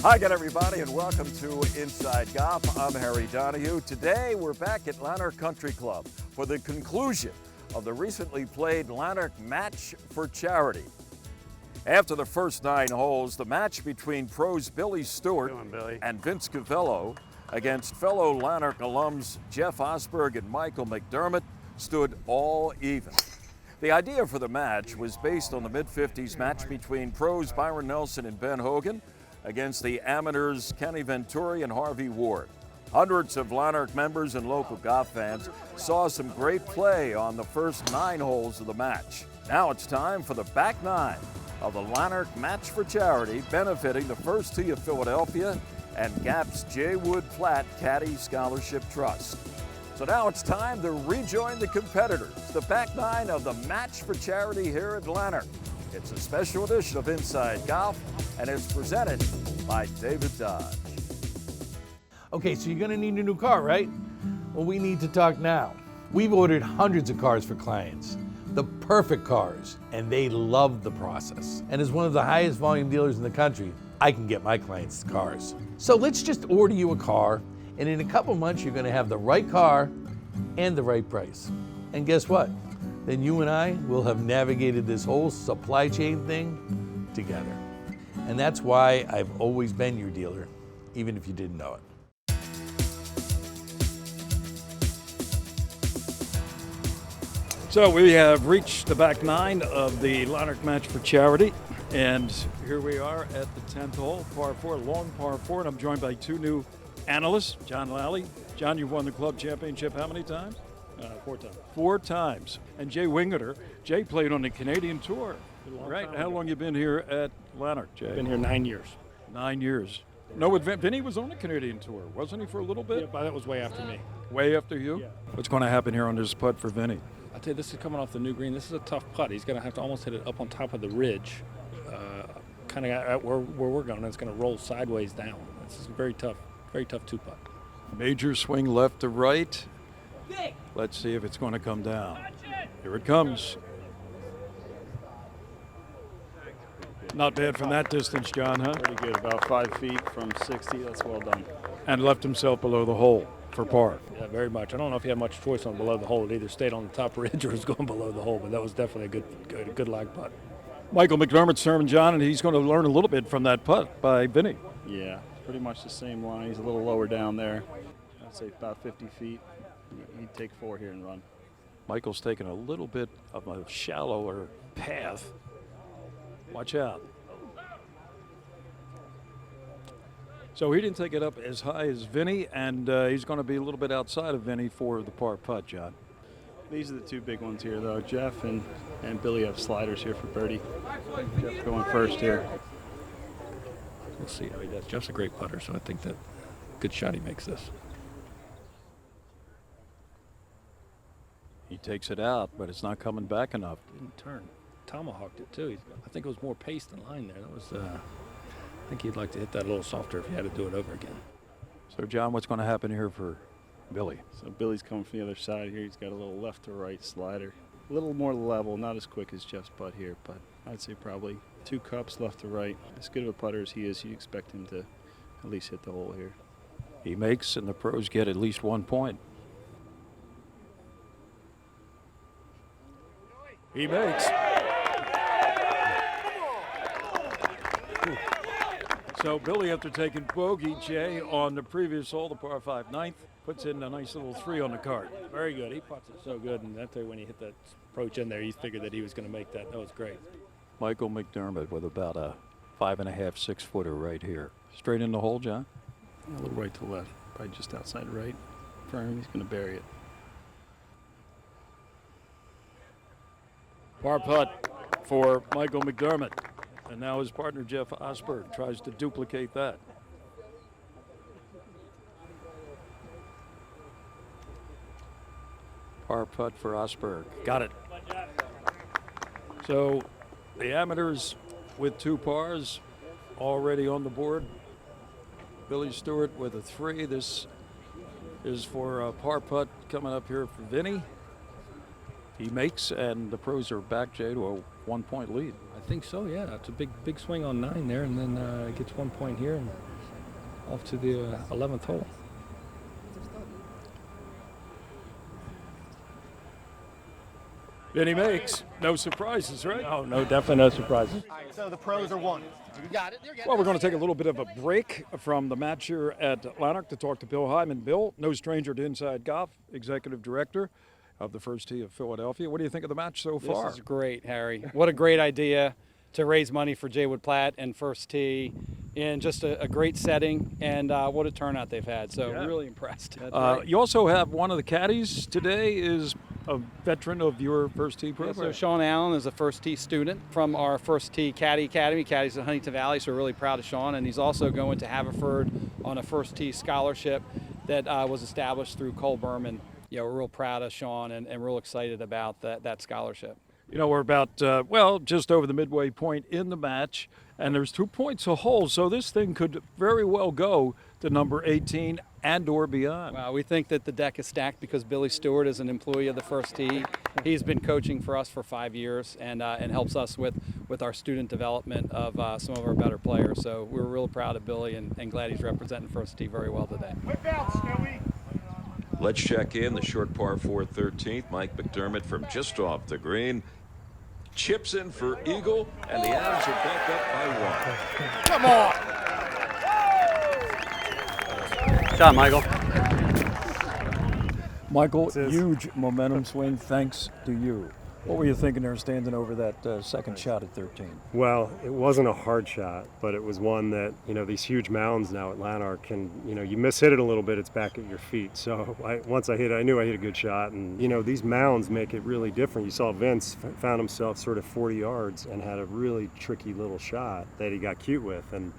Hi again, everybody, and welcome to Inside Golf. I'm Harry Donahue. Today, we're back at Llanerch Country Club for the conclusion of the recently played Llanerch Match for Charity. After the first 9 holes, the match between pros Billy Stewart and Vince Cavello against fellow Llanerch alums Jeff Osberg and Michael McDermott stood all even. The idea for the match was based on the mid-50s match between pros Byron Nelson and Ben Hogan against the amateurs Kenny Venturi and Harvey Ward. Hundreds of Llanerch members and local golf fans saw some great play on the first 9 holes of the match. Now it's time for the back 9 of the Llanerch Match for Charity, benefiting the First Tee of Philadelphia and GAP's J. Wood Platt Caddy Scholarship Trust. So now it's time to rejoin the competitors, the back 9 of the Match for Charity here at Llanerch. It's a special edition of Inside Golf, and it's presented by David Dodge. Okay, so you're gonna need a new car, right? Well, we need to talk now. We've ordered hundreds of cars for clients, the perfect cars, and they love the process. And as one of the highest volume dealers in the country, I can get my clients cars. So let's just order you a car, and in a couple months, you're gonna have the right car and the right price. And guess what? Then you and I will have navigated this whole supply chain thing together. And that's why I've always been your dealer, even if you didn't know it. So we have reached the back 9 of the Llanerch Match for Charity, and here we are at the 10th hole, par 4, long par 4, and I'm joined by 2 new analysts, John Lally. John, you've won the club championship how many times? 4 times. 4 times. And Jay Wingeter. Jay played on the Canadian Tour. Right. How long you been here at Llanerch, Jay? Been here 9 years. 9 years. No, Vinny was on the Canadian Tour, wasn't he, for a little bit? Yeah, but that was way after me. Way after you? Yeah. What's going to happen here on this putt for Vinny? I'll tell you, this is coming off the new green. This is a tough putt. He's going to have to almost hit it up on top of the ridge, kind of at where we're going, and it's going to roll sideways down. This is a very tough 2-putt. Major swing left to right. Let's see if it's going to come down. Here it comes. Not bad from that distance, John, huh? Pretty good, about 5 feet from 60. That's well done. And left himself below the hole for par. Yeah, very much. I don't know if he had much choice on below the hole. It either stayed on the top ridge or was going below the hole, but that was definitely a good lag putt. Michael McDermott's serving John, and he's going to learn a little bit from that putt by Vinny. Yeah, pretty much the same line. He's a little lower down there. I'd say about 50 feet. He'd take 4 here and run. Michael's taking a little bit of a shallower path. Watch out. So he didn't take it up as high as Vinny, and he's going to be a little bit outside of Vinny for the par putt, John. These are the 2 big ones here, though. Jeff and Billy have sliders here for birdie. Jeff's going first here. We'll see how he does. Jeff's a great putter, so I think that good shot he makes this. He takes it out, but it's not coming back enough. Didn't turn. Tomahawked it, too. I think it was more pace than line there. That was, I think he'd like to hit that a little softer if he had to do it over again. So, John, what's going to happen here for Billy? So Billy's coming from the other side here. He's got a little left to right slider. A little more level, not as quick as Jeff's putt here, but I'd say probably 2 cups left to right. As good of a putter as he is, you expect him to at least hit the hole here. He makes, and the pros get at least 1 point. He makes. So Billy, after taking bogey, Jay, on the previous hole, the par 5 ninth, puts in a nice little 3 on the card. Very good. He putts it so good, and that day when he hit that approach in there, he figured that he was going to make that. That was great. Michael McDermott with about a 5.5, 6 footer right here. Straight in the hole, John? A little right to left, probably just outside right. Firm, he's going to bury it. Par putt for Michael McDermott. And now his partner, Jeff Osberg, tries to duplicate that. Par putt for Osberg. Got it. So the amateurs with 2 pars already on the board. Billy Stewart with a 3. This is for a par putt coming up here for Vinny. He makes, and the pros are back, Jay, to a 1-point lead. I think so, yeah. It's a big swing on 9 there, and then gets 1 point here. And off to the 11th hole. Vinny makes. No surprises, right? No, definitely no surprises. So the pros are won. You got it. Well, we're going to take a little bit of a break from the match here at Llanerch to talk to Bill Hyman. Bill, no stranger to Inside Golf, Executive Director of the First Tee of Philadelphia. What do you think of the match so far? This is great, Harry. What a great idea to raise money for Jaywood Platt and First Tee in just a great setting, and what a turnout they've had. So really impressed. You also have one of the caddies today is a veteran of your First Tee program. So Sean Allen is a First Tee student from our First Tee Caddy Academy. Caddies at Huntington Valley, so we're really proud of Sean. And he's also going to Haverford on a First Tee scholarship that was established through Cole Berman. We're real proud of Sean and real excited about that scholarship. You know, we're about, just over the midway point in the match, and there's 2 points a hole, so this thing could very well go to number 18 and or beyond. Well, we think that the deck is stacked because Billy Stewart is an employee of the First Tee. He's been coaching for us for 5 years and helps us with our student development of some of our better players. So we're real proud of Billy and glad he's representing First Tee very well today. Whip out, Snowy. Let's check in the short par 4 13th. Mike McDermott from just off the green. Chips in for eagle, and the Avs are back up by 1. Come on. Shot, Michael. Michael, huge momentum swing thanks to you. What were you thinking there standing over that second shot at 13? Well, it wasn't a hard shot, but it was one that, these huge mounds now at Llanerch can, you miss hit it a little bit, it's back at your feet. So once I hit it, I knew I hit a good shot. And, these mounds make it really different. You saw Vince found himself sort of 40 yards and had a really tricky little shot that he got cute with. And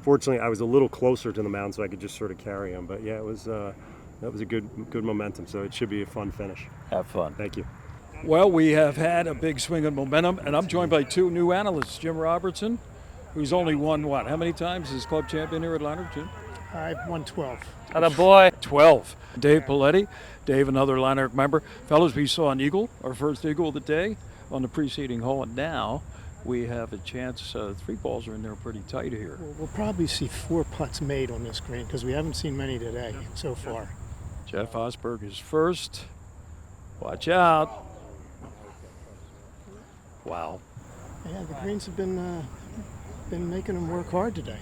fortunately, I was a little closer to the mound so I could just sort of carry him. But yeah, that was a good momentum. So it should be a fun finish. Have fun. Thank you. Well, we have had a big swing of momentum, and I'm joined by 2 new analysts, Jim Robertson, who's only won, how many times is club champion here at Llanerch, Jim? I've won 12. Attaboy. 12. Dave Paletti. Dave, another Llanerch member. Fellas, we saw an eagle, our first eagle of the day, on the preceding hole, and now we have a chance. 3 balls are in there pretty tight here. We'll probably see 4 putts made on this green because we haven't seen many today so far. Jeff Osberg is first. Watch out. Wow. Yeah, the greens have been making them work hard today.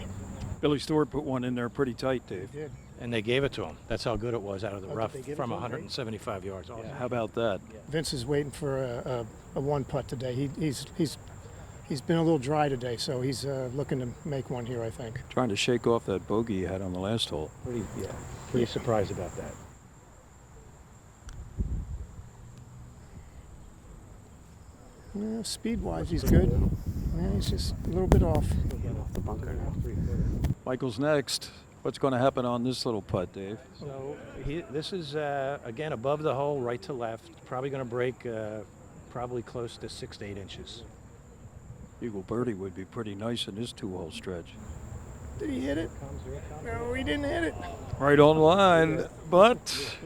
Billy Stewart put one in there pretty tight, Dave. He did. And they gave it to him. That's how good it was out of the rough they give it from to him? 175 yards. Yeah, how about that? Vince is waiting for a 1 putt today. He's been a little dry today, so he's looking to make one here, I think. Trying to shake off that bogey he had on the last hole. Pretty surprised about that. Yeah, speed-wise, he's good. Yeah, he's just a little bit off. Michael's next. What's going to happen on this little putt, Dave? So this is, again, above the hole, right to left. Probably going to break probably close to 6 to 8 inches. Eagle birdie would be pretty nice in this 2-hole stretch. Did he hit it? No, he didn't hit it. Right on line, but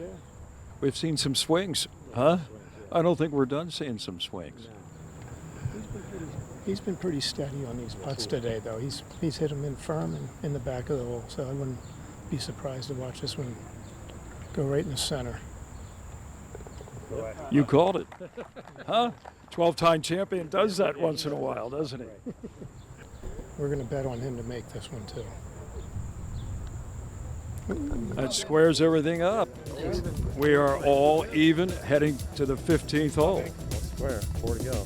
we've seen some swings, huh? I don't think we're done seeing some swings. He's been pretty steady on these putts today, though. He's hit them in firm and in the back of the hole, so I wouldn't be surprised to watch this one go right in the center. You called it, huh? 12-time champion does that once in a while, doesn't he? We're going to bet on him to make this one, too. That squares everything up. We are all even heading to the 15th hole. Square, 4 to go.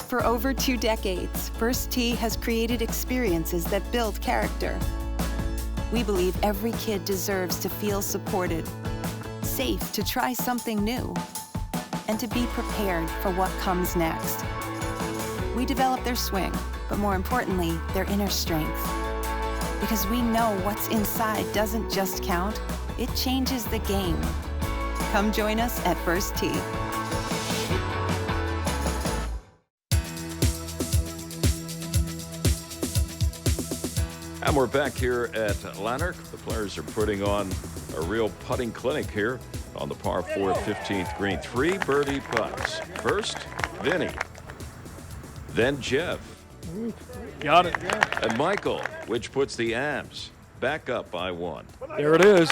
For over 2 decades, First Tee has created experiences that build character. We believe every kid deserves to feel supported, safe to try something new, and to be prepared for what comes next. We develop their swing, but more importantly, their inner strength. Because we know what's inside doesn't just count, it changes the game. Come join us at First Tee. And we're back here at Llanerch. The players are putting on a real putting clinic here on the par 4 15th green. 3 birdie putts. First, Vinny. Then Jeff. Got it. And Michael, which puts the Avs back up by 1. There it is.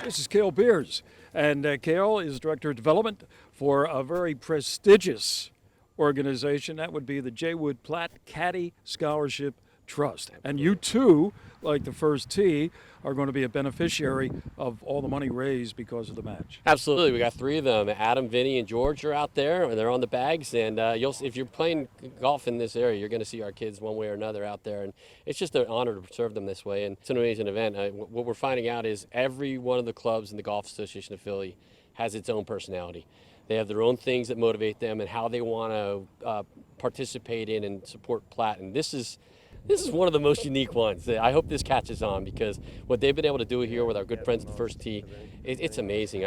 This is Cale Beers, and Cale is Director of Development for a very prestigious organization. That would be the J. Wood Platt Caddy Scholarship Trust. And you too, like the first tee, are going to be a beneficiary of all the money raised because of the match. Absolutely. We got 3 of them. Adam, Vinny, and George are out there, and they're on the bags. And if you're playing golf in this area, you're going to see our kids one way or another out there. And it's just an honor to serve them this way. And it's an amazing event. What we're finding out is every one of the clubs in the Golf Association of Philly has its own personality. They have their own things that motivate them and how they want to participate in and support Platt. And this is one of the most unique ones. I hope this catches on, because what they've been able to do here with our good friends at the first tee, it's amazing.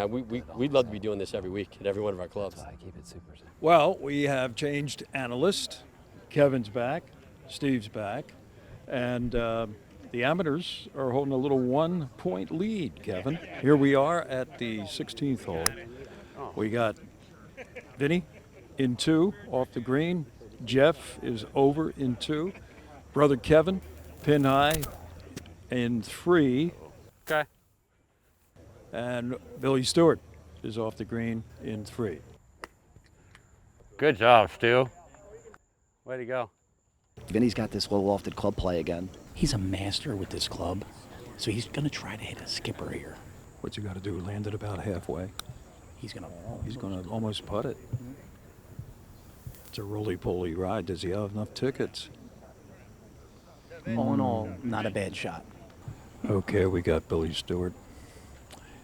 We'd love to be doing this every week at every one of our clubs. Well, we have changed analyst. Kevin's back, Steve's back, and the amateurs are holding a little 1-point lead, Kevin. Here we are at the 16th hole. We got Vinny in 2 off the green. Jeff is over in 2. Brother Kevin, pin high in 3. Okay. And Billy Stewart is off the green in 3. Good job, Stu. Way to go. Vinny's got this low lofted club play again. He's a master with this club, so he's going to try to hit a skipper here. What's he got to do? Land it about halfway. He's going to almost putt it. It's a roly-poly ride. Does he have enough tickets? All in all, not a bad shot. Okay, we got Billy Stewart.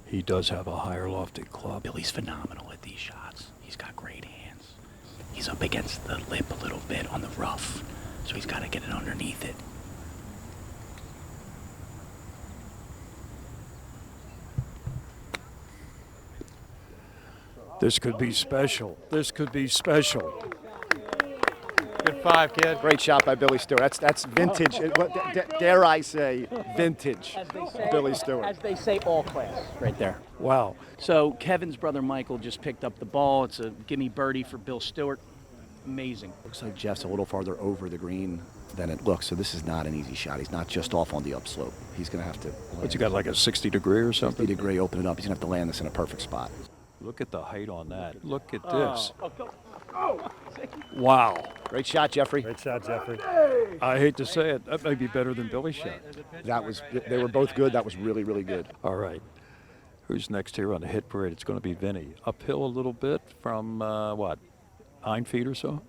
He does have a higher lofted club. Billy's phenomenal at these shots. He's got great hands. He's up against the lip a little bit on the rough, so he's got to get it underneath it. This could be special. This could be special. Good 5, kid. Great shot by Billy Stewart. That's vintage. Dare I say, vintage Billy Stewart. As they say, all class. Right there. Wow. So Kevin's brother Michael just picked up the ball. It's a gimme birdie for Bill Stewart. Amazing. Looks like Jeff's a little farther over the green than it looks, so this is not an easy shot. He's not just off on the upslope. He's going to have to... What's he got, like a 60 degree or something? 60 degree, open it up. He's going to have to land this in a perfect spot. Look at the height on that. Look at this. Wow. Great shot, Jeffrey. Great shot, Jeffrey. I hate to say it, that may be better than Billy's shot. They were both good. That was really, really good. All right. Who's next here on the hit parade? It's going to be Vinny. Uphill a little bit from, 9 feet or so?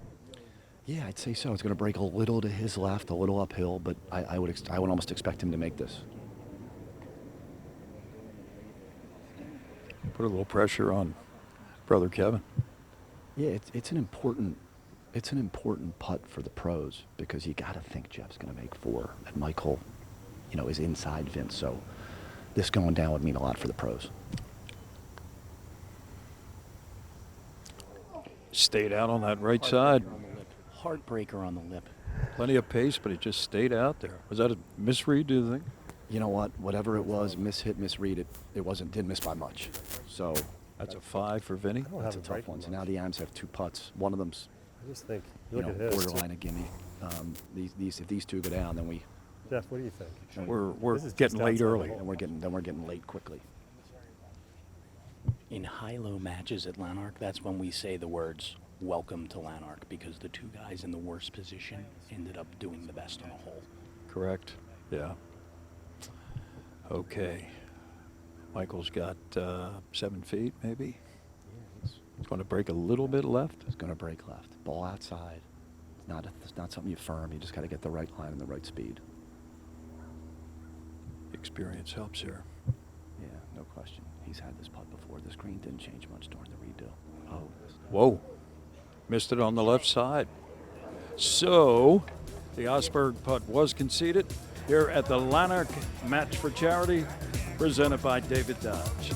Yeah, I'd say so. It's going to break a little to his left, a little uphill, but I would almost expect him to make this. Put a little pressure on Brother Kevin. Yeah, it's an important putt for the pros, because you got to think Jeff's going to make 4, and Michael, is inside Vince. So this going down would mean a lot for the pros. Stayed out on that right side. Heartbreaker on the lip. Plenty of pace, but it just stayed out there. Was that a misread, do you think? You know what? Whatever it was, misread it. Didn't miss by much. So that's a 5 for Vinny. That's a tough one. So now the Ams have 2 putts. One of them's I just think look at his borderline a gimme. If these 2 go down, then we. Jeff, what do you think? We're getting late early. And we're getting late quickly. In high-low matches at Llanerch, that's when we say the words "Welcome to Llanerch," because the 2 guys in the worst position ended up doing the best on a hole. Correct. Yeah. Okay. Michael's got 7 feet, maybe. He's going to break a little bit left. He's going to break left. Ball outside. It's not something you firm. You just got to get the right line and the right speed. Experience helps here. Yeah, no question. He's had this putt before. The screen didn't change much during the redo. Oh. Whoa. Missed it on the left side. So the Osberg putt was conceded here at the Llanerch Match for Charity, presented by David Dodge.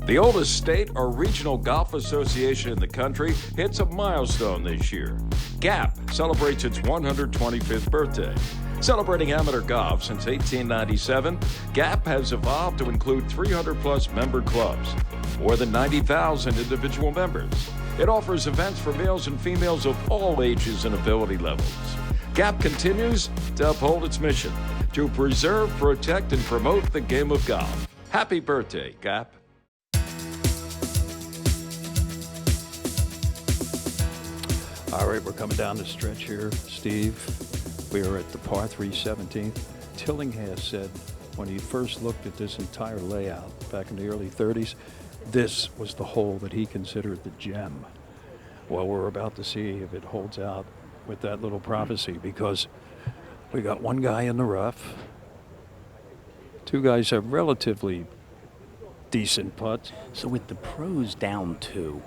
The oldest state or regional golf association in the country hits a milestone this year. GAP celebrates its 125th birthday. Celebrating amateur golf since 1897, GAP has evolved to include 300-plus member clubs, more than 90,000 individual members. It offers events for males and females of all ages and ability levels. GAP continues to uphold its mission to preserve, protect, and promote the game of golf. Happy birthday, GAP. All right, we're coming down the stretch here, Steve. We are at the par 3 17th. Tillinghast said when he first looked at this entire layout back in the early 30s, this was the hole that he considered the gem. Well, we're about to see if it holds out with that little prophecy, because we got one guy in the rough. Two guys have relatively decent putts. So with the pros down 2,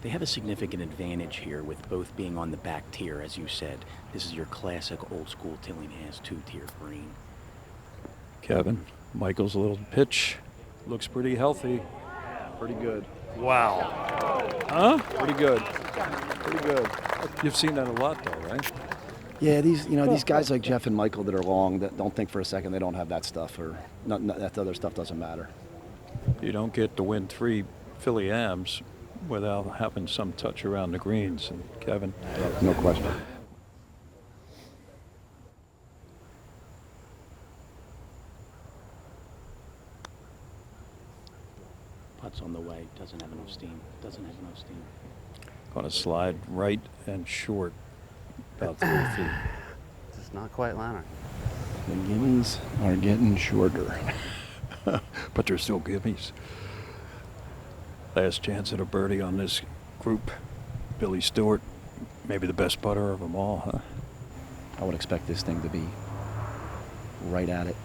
they have a significant advantage here with both being on the back tier, as you said. This is your classic old school Tillinghast 2-tier green. Kevin, Michael's little pitch looks pretty healthy. Pretty good. Wow. Huh? Pretty good. Pretty good. You've seen that a lot, though, right? Yeah, these guys like Jeff and Michael that are long, that don't think for a second they don't have that stuff, or that other stuff doesn't matter. You don't get to win 3 Philly Ams without having some touch around the greens. And Kevin, no question. Putt's on the way. Doesn't have enough steam. going to slide right and short, about 3 feet. Just not quite Llanerch. The gimmies are getting shorter. But they're still gimmies. Last chance at a birdie on this group. Billy Stewart, maybe the best putter of them all, huh? I would expect this thing to be right at it,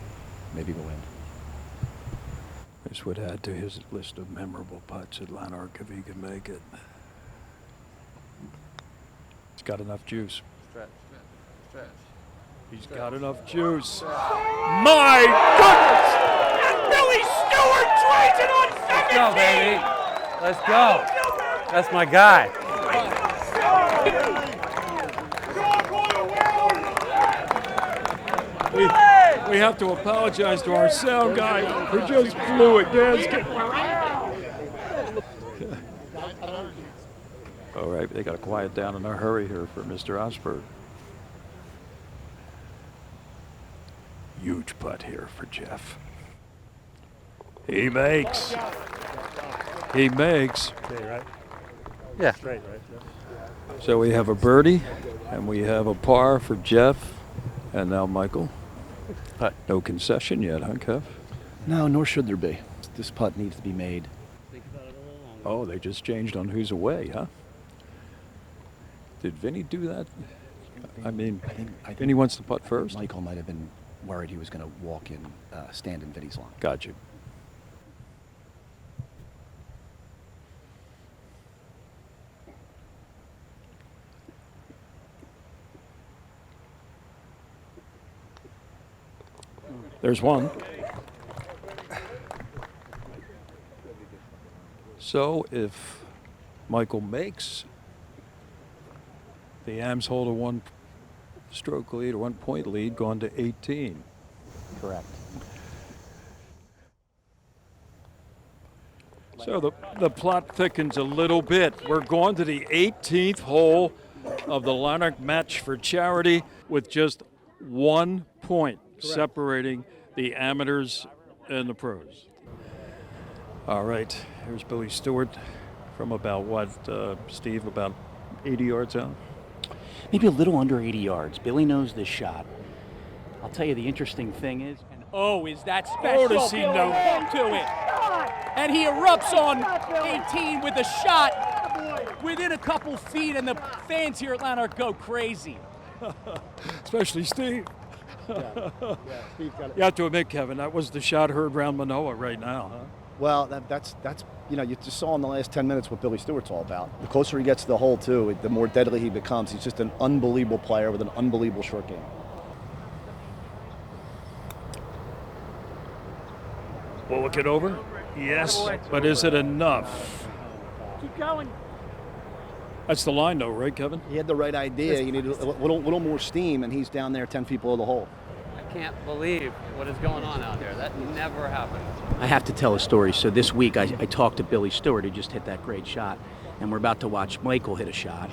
maybe go in. This would add to his list of memorable putts at Llanerch if he can make it. He's got enough juice. Stretch. He's got enough juice. My goodness! And Billy Stewart trades it on 17! Let's go, baby. Let's go. That's my guy. We have to apologize to our sound guy who just blew it. All right, they got to quiet down in a hurry here for Mr. Osberg. Huge putt here for Jeff. He makes. He makes. Okay, right? Yeah. Straight, right? Yeah. So we have a birdie, and we have a par for Jeff, and now Michael. Putt. No concession yet, huh, Kev? No, nor should there be. This putt needs to be made. Oh, they just changed on who's away, huh? Did Vinny do that? I think Vinny wants to putt first? Michael might have been worried he was going to walk in, stand in Vinny's line. Got you. There's one. So if Michael makes, the Ams hold a 1-stroke lead, or 1-point lead, going to 18. Correct. So the plot thickens a little bit. We're going to the 18th hole of the Llanerch match for charity with just 1 point separating the amateurs and the pros. All right, here's Billy Stewart from about what, Steve, about 80 yards out? Maybe a little under 80 yards. Billy knows this shot. I'll tell you, the interesting thing is, Is that special? does he Billy know? hung to it. And he erupts on 18 with a shot within a couple feet, and the fans here at Llanerch go crazy. Especially Steve. Steve got it. You have to admit, Kevin, that was the shot heard around Manoa right now, huh? Well, that's you just saw in the last 10 minutes what Billy Stewart's all about. The closer he gets to the hole, too, the more deadly he becomes. He's just an unbelievable player with an unbelievable short game. Will it get over? Yes, but is it enough? Keep going. That's the line, though, right, Kevin? He had the right idea. You need a little more steam, and he's down there 10 feet below the hole. I can't believe what is going on out there. That never happened. I have to tell a story. So this week I talked to Billy Stewart, who just hit that great shot, and we're about to watch Michael hit a shot.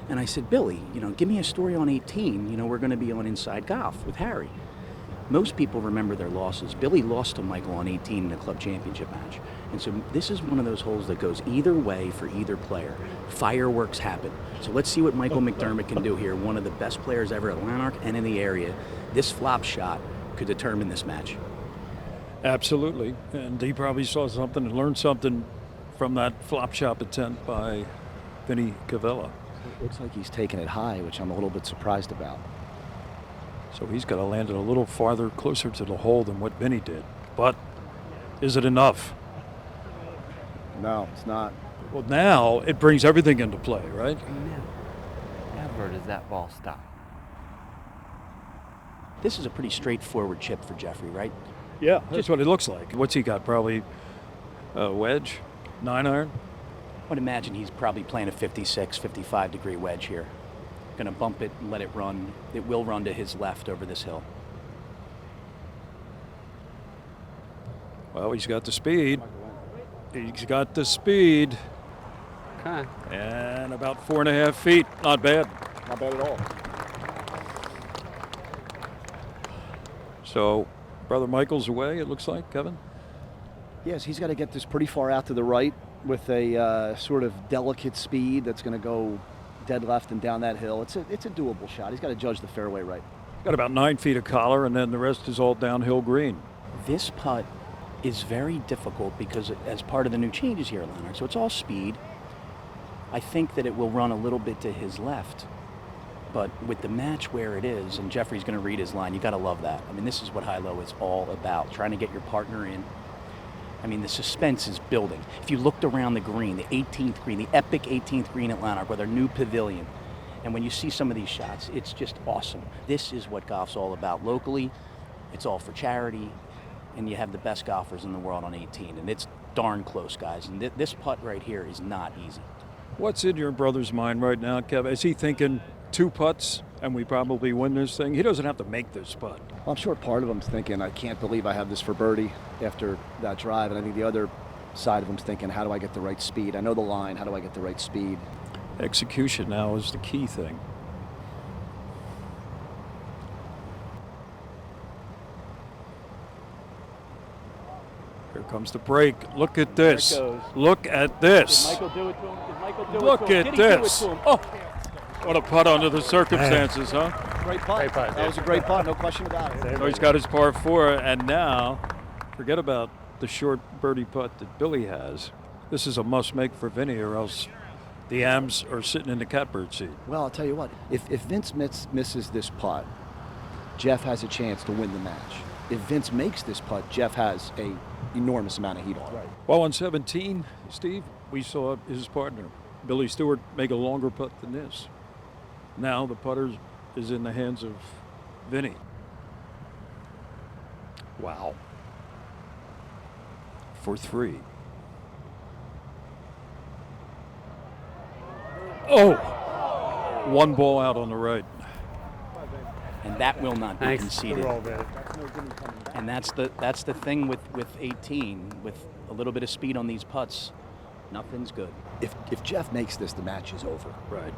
And I said, Billy, give me a story on 18. We're going to be on Inside Golf with Harry. Most people remember their losses. Billy lost to Michael on 18 in the club championship match. And so this is one of those holes that goes either way for either player. Fireworks happen. So let's see what Michael McDermott can do here. One of the best players ever at Llanerch and in the area. This flop shot could determine this match. Absolutely. And he probably saw something and learned something from that flop shot attempt by Vinny Cavella. It looks like he's taking it high, which I'm a little bit surprised about. So he's got to land it a little farther, closer to the hole than what Vinny did. But is it enough? No, it's not. Well, now it brings everything into play, right? Never does that ball stop. This is a pretty straightforward chip for Jeffrey, right? Yeah, that's what it looks like. What's he got? Probably a wedge, 9-iron? I would imagine he's probably playing a 56, 55 degree wedge here. Going to bump it and let it run. It will run to his left over this hill. Well, he's got the speed. He's got the speed. Okay. And about 4.5 feet. Not bad. Not bad at all. So, Brother Michael's away, it looks like, Kevin? Yes, he's got to get this pretty far out to the right with a sort of delicate speed that's going to go dead left and down that hill. It's a doable shot. He's got to judge the fairway right. Got about 9 feet of collar, and then the rest is all downhill green. This putt is very difficult because as part of the new changes here at Llanerch, so it's all speed. I think that it will run a little bit to his left, but with the match where it is, and Jeffrey's going to read his line, you got to love that. I mean, this is what high-low is all about, trying to get your partner in. I mean, the suspense is building. If you looked around the green, the 18th green, the epic 18th green at Llanerch with our new pavilion, and when you see some of these shots, it's just awesome. This is what golf's all about locally. It's all for charity, and you have the best golfers in the world on 18, and it's darn close, guys. And this putt right here is not easy. What's in your brother's mind right now, Kevin? Is he thinking 2 putts and we probably win this thing? He doesn't have to make this putt. Well, I'm sure part of him's thinking, I can't believe I have this for birdie after that drive. And I think the other side of him's thinking, how do I get the right speed? I know the line, how do I get the right speed? Execution now is the key thing. Here comes the break. Look at this. Look at this. Did Michael do it to him? Did Michael do Look it to him? at Did he do this. it to him? Oh, What a putt under the circumstances, huh? Great putt. That was a great putt, no question about it. So he's got his par 4, and now, forget about the short birdie putt that Billy has. This is a must-make for Vinny, or else the Ams are sitting in the catbird seat. Well, I'll tell you what, if Vince misses this putt, Jeff has a chance to win the match. If Vince makes this putt, Jeff has a enormous amount of heat on. Right. Well, on 17, Steve, we saw his partner, Billy Stewart, make a longer putt than this. Now the putter is in the hands of Vinny. Wow. For 3. Oh! 1 ball out on the right. and that will not be conceded. And that's the thing with 18, with a little bit of speed on these putts, nothing's good. If Jeff makes this, the match is over. Right.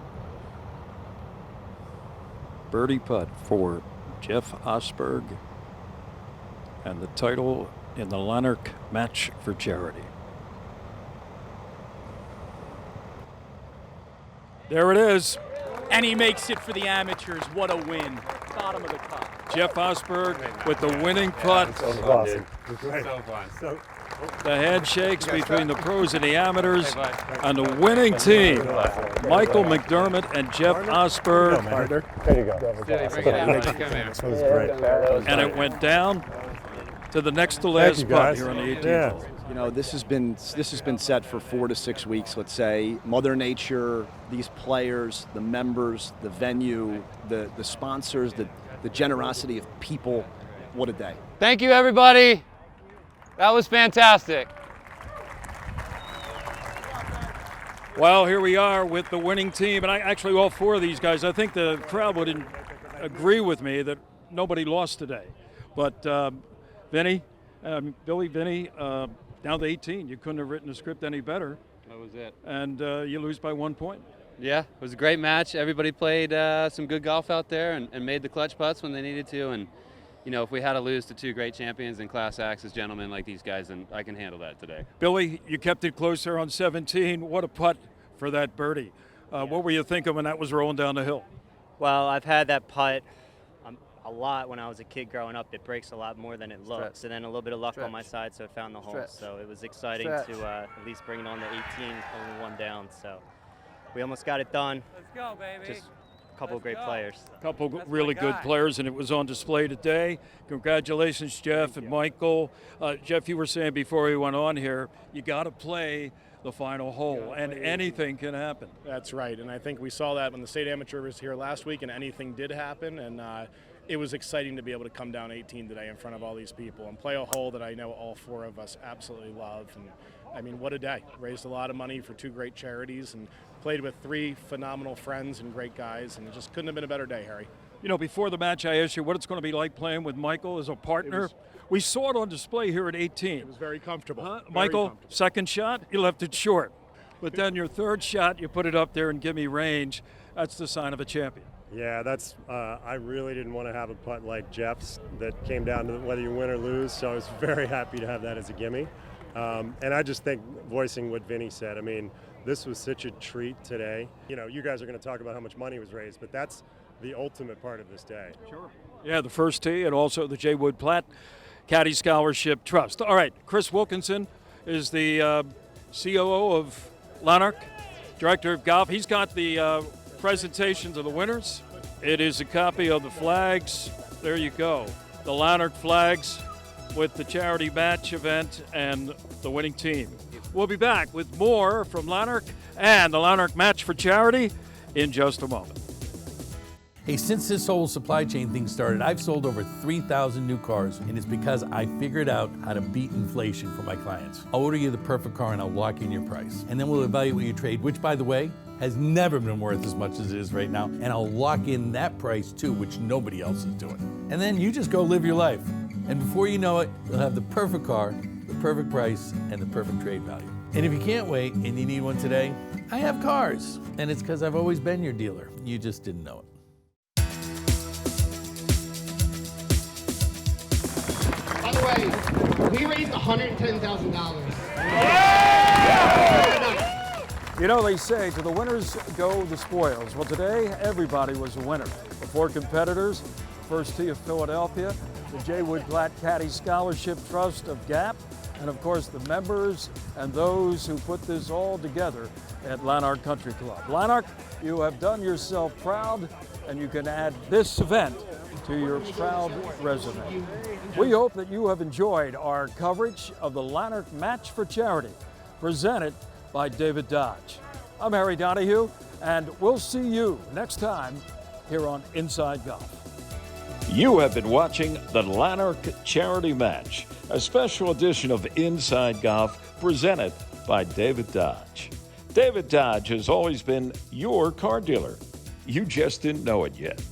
Birdie putt for Jeff Osberg, and the title in the Llanerch Match for Charity. There it is. And he makes it for the amateurs. What a win. Bottom of the cup. Jeff Osberg with the winning putt. That was awesome. So fun. The handshakes between the pros and the amateurs on the winning team. Michael McDermott and Jeff Osberg. There you go. That was great. And it went down to the next to last putt here on the 18th hole. You know, this has been set for 4 to 6 weeks, let's say. Mother Nature, these players, the members, the venue, the sponsors, the generosity of people. What a day. Thank you, everybody. That was fantastic. Well, here we are with the winning team, and actually all 4 of these guys, I think the crowd would agree with me that nobody lost today. But Vinny, down to 18. You couldn't have written the script any better. That was it. And you lose by 1 point. Yeah, it was a great match. Everybody played some good golf out there and made the clutch putts when they needed to. And, you know, if we had to lose to two great champions and class acts as gentlemen like these guys, then I can handle that today. Billy, you kept it closer on 17. What a putt for that birdie. What were you thinking when that was rolling down the hill? Well, I've had that putt a lot when I was a kid growing up. It breaks a lot more than it looks. And then a little bit of luck on my side, so it found the hole. So it was exciting to at least bring it on to 18, only one down. So we almost got it done. Let's go, baby. Just a couple of great players. A couple really good players, and it was on display today. Congratulations, Jeff and Michael. Jeff, you were saying before we went on here, you got to play the final hole, and anything can happen. That's right, and I think we saw that when the state amateur was here last week, and anything did happen, and it was exciting to be able to come down 18 today in front of all these people and play a hole that I know all four of us absolutely love. And I mean, what a day. Raised a lot of money for two great charities and played with three phenomenal friends and great guys, and it just couldn't have been a better day, Harry. You know, before the match, I asked you what it's going to be like playing with Michael as a partner. We saw it on display here at 18. It was very comfortable. Michael, second shot, you left it short. But then your third shot, you put it up there and give me range. That's the sign of a champion. Yeah, that's. I really didn't want to have a putt like Jeff's that came down to whether you win or lose, so I was very happy to have that as a gimme. And I just think, voicing what Vinny said, I mean, this was such a treat today. You know, you guys are going to talk about how much money was raised, but that's the ultimate part of this day. Sure. Yeah, the first tee and also the J. Wood Platt Caddy Scholarship Trust. All right, Chris Wilkinson is the COO of Llanerch, Director of Golf. He's got the presentations of the winners. It is a copy of the flags. There you go. The Llanerch flags with the charity match event and the winning team. We'll be back with more from Llanerch and the Llanerch Match for Charity in just a moment. Hey, since this whole supply chain thing started, I've sold over 3,000 new cars, and it's because I figured out how to beat inflation for my clients. I'll order you the perfect car and I'll lock in your price. And then we'll evaluate your trade, which, by the way, has never been worth as much as it is right now. And I'll lock in that price too, which nobody else is doing. And then you just go live your life. And before you know it, you'll have the perfect car, the perfect price, and the perfect trade value. And if you can't wait and you need one today, I have cars. And it's because I've always been your dealer. You just didn't know it. By the way, we raised $110,000. You know, they say to the winners go the spoils. Well, today, everybody was a winner. The four competitors, First Tee of Philadelphia, the J. Wood Platt Caddy Scholarship Trust of Gap, and of course the members and those who put this all together at Llanerch Country Club. Llanerch, you have done yourself proud, and you can add this event to your proud resume. We hope that you have enjoyed our coverage of the Llanerch Match for Charity, presented by David Dodge. I'm Harry Donahue, and we'll see you next time here on Inside Golf. You have been watching the Llanerch Charity Match, a special edition of Inside Golf presented by David Dodge. David Dodge has always been your car dealer. You just didn't know it yet.